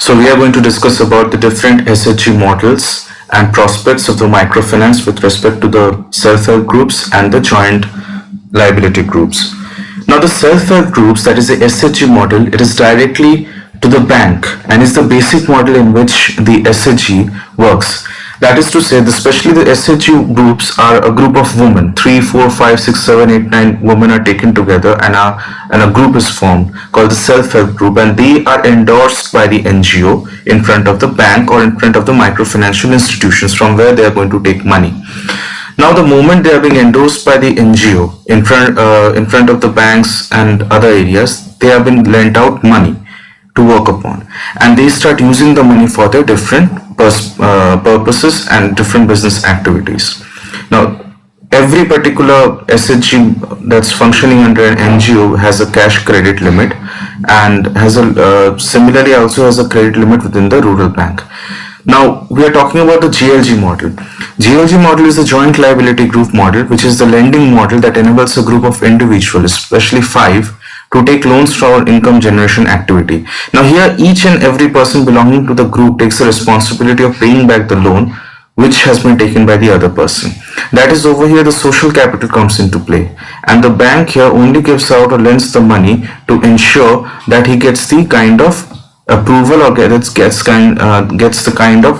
So we are going to discuss about the different SHG models and prospects of the microfinance with respect to the self-help groups and the joint liability groups. Now the self-help groups, that is the SHG model, it is directly to the bank and is the basic model in which the SHG works. That is to say, especially the SHG groups are a group of women. 3, 4, 5, 6, 7, 8, 9 women are taken together and a group is formed called the self-help group, and they are endorsed by the NGO in front of the bank or in front of the microfinancial institutions from where they are going to take money. Now the moment they are being endorsed by the NGO in front of the banks and other areas, they have been lent out money to work upon, and they start using the money for their different purposes and different business activities. Now every particular SHG that's functioning under an NGO has a cash credit limit and has a similarly also has a credit limit within the rural bank. Now we are talking about the JLG model. JLG model is a joint liability group model, which is the lending model that enables a group of individuals, especially 5, to take loans for income generation activity. Now here each and every person belonging to the group takes the responsibility of paying back the loan which has been taken by the other person. That is, over here the social capital comes into play, and the bank here only gives out or lends the money to ensure that he gets the kind of approval or gets the kind of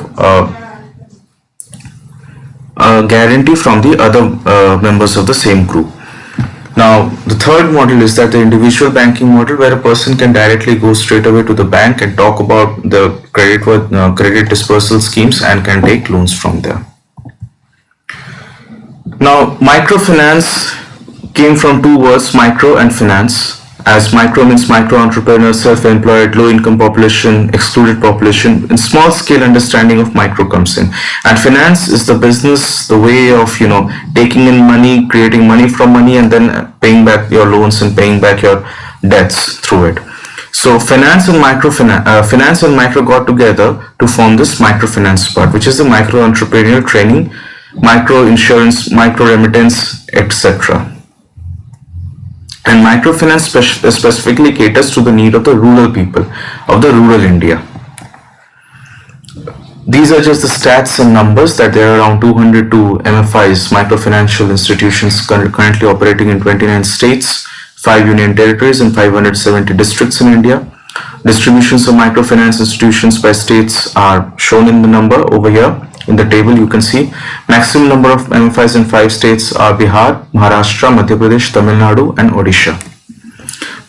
guarantee from the other members of the same group. Now the third model is that the individual banking model, where a person can directly go straight away to the bank and talk about the credit dispersal schemes and can take loans from there. Now microfinance came from two words, micro and finance, as micro means micro entrepreneur, self-employed, low-income population, excluded population. In small scale understanding of micro comes in, and finance is the business, the way of taking in money, creating money from money, and then paying back your loans and paying back your debts through it. So finance and micro got together to form this microfinance part, which is the micro entrepreneurial training, micro insurance, micro remittance, etc. And microfinance specifically caters to the need of the rural people of the rural India. These are just the stats and numbers that there are around 202 MFIs, microfinancial institutions currently operating in 29 states, 5 union territories and 570 districts in India. Distributions of microfinance institutions by states are shown in the number over here. In the table you can see maximum number of MFIs in 5 states are Bihar, Maharashtra, Madhya Pradesh, Tamil Nadu and Odisha.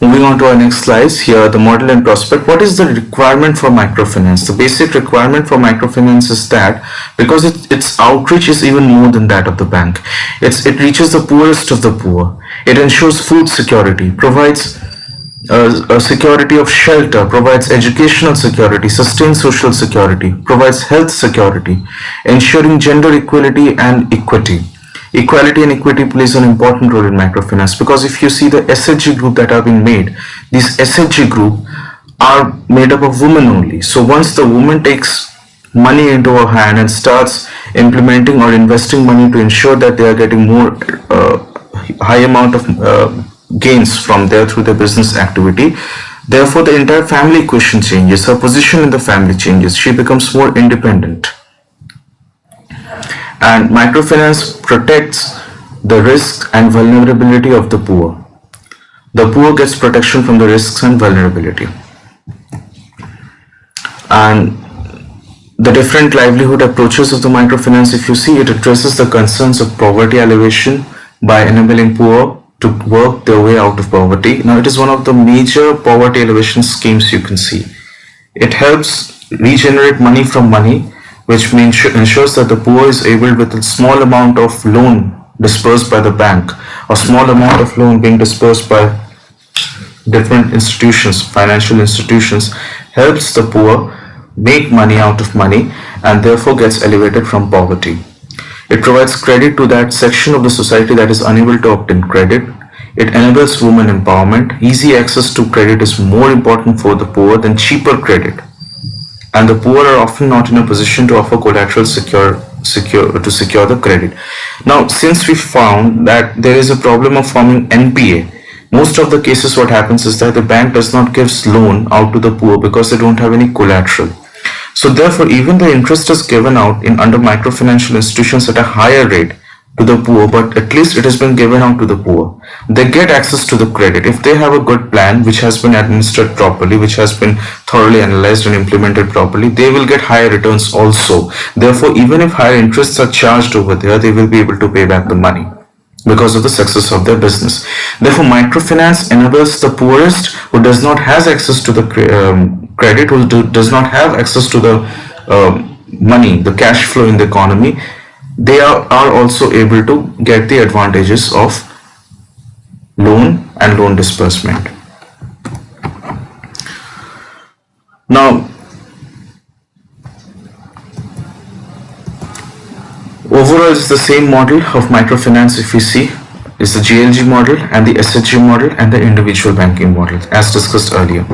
Moving on to our next slides, here the model and prospect. What is the requirement for microfinance? The basic requirement for microfinance is that because its outreach is even more than that of the bank. It reaches the poorest of the poor. It ensures food security, provides a security of shelter, provides educational security, sustains social security, provides health security, ensuring gender equality and equity. Equality and equity plays an important role in microfinance, because if you see the SHG group that have been made, these SHG group are made up of women only. So once the woman takes money into her hand and starts implementing or investing money to ensure that they are getting more high amount of gains from there through their business activity, therefore the entire family equation changes, her position in the family changes, she becomes more independent. And microfinance protects the risks and vulnerability of the poor. The poor gets protection from the risks and vulnerability. And the different livelihood approaches of the microfinance, if you see, it addresses the concerns of poverty alleviation by enabling poor to work their way out of poverty. Now it is one of the major poverty alleviation schemes you can see. It helps regenerate money from money, which ensures that the poor is able, with a small amount of loan dispersed by the bank, or small amount of loan being dispersed by different institutions, financial institutions, helps the poor make money out of money and therefore gets elevated from poverty. It provides credit to that section of the society that is unable to obtain credit. It enables women empowerment. Easy access to credit is more important for the poor than cheaper credit. And the poor are often not in a position to offer collateral to secure the credit. Now, since we found that there is a problem of forming NPA, Most of the cases what happens is that the bank does not give loan out to the poor because they don't have any collateral. So therefore, even the interest is given out in under microfinancial institutions at a higher rate to the poor, but at least it has been given out to the poor. They get access to the credit. If they have a good plan which has been administered properly, which has been thoroughly analyzed and implemented properly, they will get higher returns also. Therefore, even if higher interests are charged over there, they will be able to pay back the money because of the success of their business. Therefore, microfinance enables the poorest who does not have access to the credit, who does not have access to the money, the cash flow in the economy. They are also able to get the advantages of loan and loan disbursement. Now, overall, it's the same model of microfinance. If we see, is the GLG model and the SHG model and the individual banking model, as discussed earlier.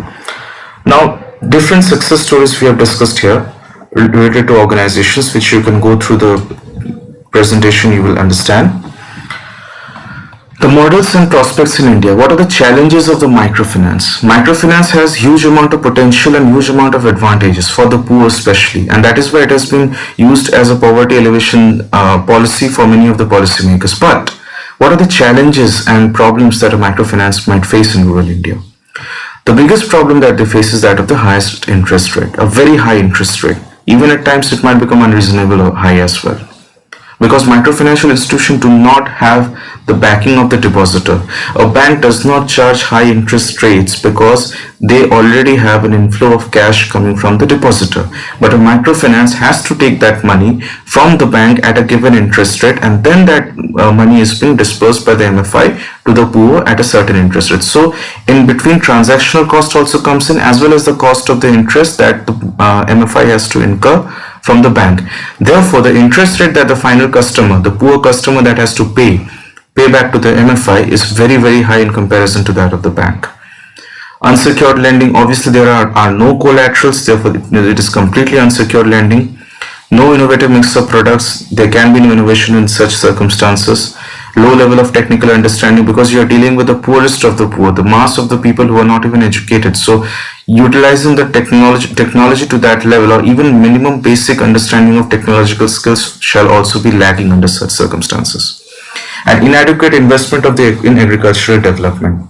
Now, different success stories we have discussed here related to organizations, which you can go through the presentation, you will understand. The models and prospects in India. What are the challenges of the microfinance? Microfinance has huge amount of potential and huge amount of advantages for the poor especially, and that is why it has been used as a poverty elevation policy for many of the policymakers. But what are the challenges and problems that a microfinance might face in rural India? The biggest problem that they face is that of the highest interest rate, a very high interest rate. Even at times it might become unreasonable or high as well, because microfinancial institutions do not have the backing of the depositor. A bank does not charge high interest rates because they already have an inflow of cash coming from the depositor. But a microfinance has to take that money from the bank at a given interest rate, and then that money is being dispersed by the MFI to the poor at a certain interest rate. So in between, transactional cost also comes in, as well as the cost of the interest that the MFI has to incur from the bank. Therefore, the interest rate that the final customer, the poor customer, that has to pay back to the MFI is very, very high in comparison to that of the bank. Unsecured lending, obviously there are no collaterals, therefore it is completely unsecured lending. No innovative mix of products. There can be no innovation in such circumstances. Low level of technical understanding, because you are dealing with the poorest of the poor, the mass of the people who are not even educated. So utilizing the technology to that level, or even minimum basic understanding of technological skills, shall also be lacking under such circumstances. And inadequate investment in agricultural development.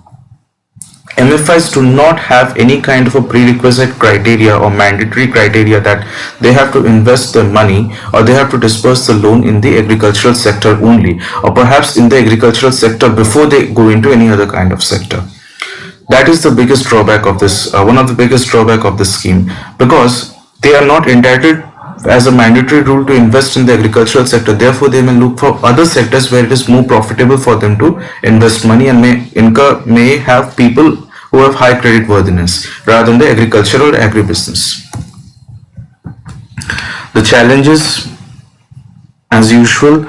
MFIs do not have any kind of a prerequisite criteria or mandatory criteria that they have to invest their money or they have to disburse the loan in the agricultural sector only, or perhaps in the agricultural sector before they go into any other kind of sector. That is the biggest drawback of this, one of the biggest drawback of this scheme, because they are not entitled as a mandatory rule to invest in the agricultural sector. Therefore, they may look for other sectors where it is more profitable for them to invest money, and may have people who have high credit worthiness rather than the agricultural or agribusiness. The challenges, as usual,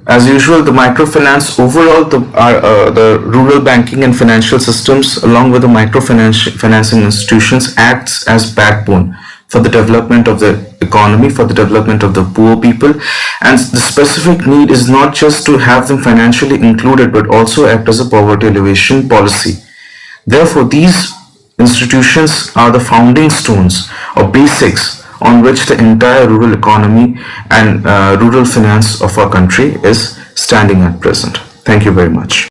the microfinance overall, the rural banking and financial systems, along with the microfinancing institutions, acts as backbone for the development of the economy, for the development of the poor people. And the specific need is not just to have them financially included, but also act as a poverty elevation policy. Therefore, these institutions are the founding stones or basics on which the entire rural economy and rural finance of our country is standing at present. Thank you very much.